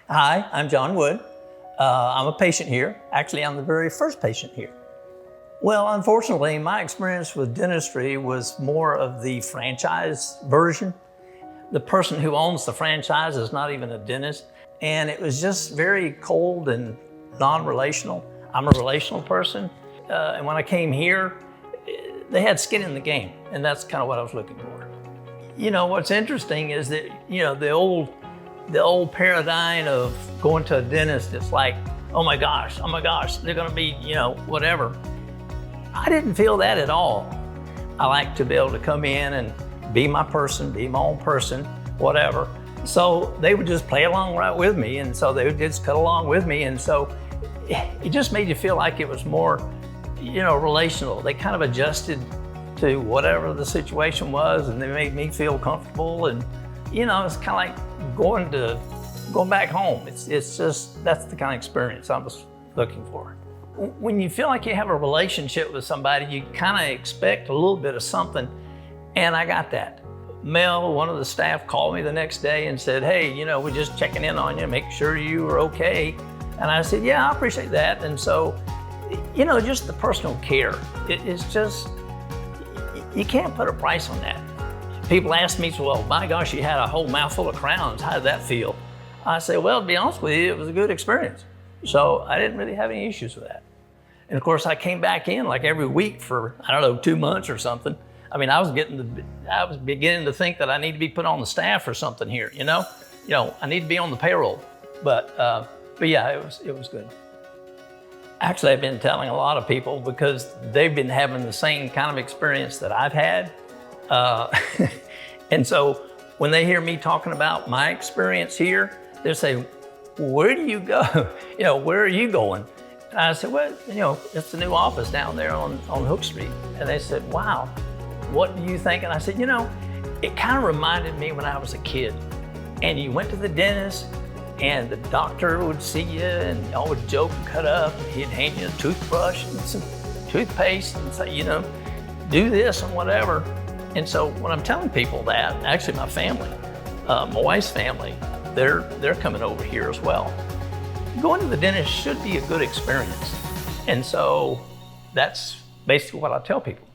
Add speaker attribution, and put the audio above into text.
Speaker 1: Hi, I'm John Wood. I'm a patient here. Actually, I'm the very first patient here. Well, unfortunately, my experience with dentistry was more of the franchise version. The person who owns the franchise is not even a dentist, and it was just very cold and non-relational. I'm a relational person, and when I came here, they had skin in the game, and that's kind of what I was looking for. You know, what's interesting is that, you know, the old paradigm of going to a dentist, it's like, oh my gosh, they're gonna be, you know, whatever. I didn't feel that at all. I like to be able to come in and be my person, be my own person, whatever. So they would just play along right with me, and so they would just cut along with me, and so it just made you feel like it was more, you know, relational. They kind of adjusted to whatever the situation was, and they made me feel comfortable, and you know, it's kind of like going back home. It's just, that's the kind of experience I was looking for. When you feel like you have a relationship with somebody, you kind of expect a little bit of something, and I got that. Mel, one of the staff, called me the next day and said, hey, you know, we're just checking in on you, make sure you are okay. And I said, yeah, I appreciate that. And so, you know, just the personal care, it's just, you can't put a price on that. People ask me, well, my gosh, you had a whole mouthful of crowns. How did that feel? I say, well, to be honest with you, it was a good experience. So I didn't really have any issues with that. And of course, I came back in like every week for, I don't know, 2 months or something. I mean, I was beginning to think that I need to be put on the staff or something here, you know? I need to be on the payroll. But yeah, it was good. Actually, I've been telling a lot of people because they've been having the same kind of experience that I've had. And so when they hear me talking about my experience here, they'll say, where do you go? You know, where are you going? And I said, well, you know, it's the new office down there on Hook Street. And they said, wow, what do you think? And I said, you know, it kind of reminded me when I was a kid and you went to the dentist and the doctor would see you and y'all would joke and cut up. And he'd hand you a toothbrush and some toothpaste and say, you know, do this and whatever. And so when I'm telling people that, actually my family, my wife's family, they're coming over here as well. Going to the dentist should be a good experience. And so that's basically what I tell people.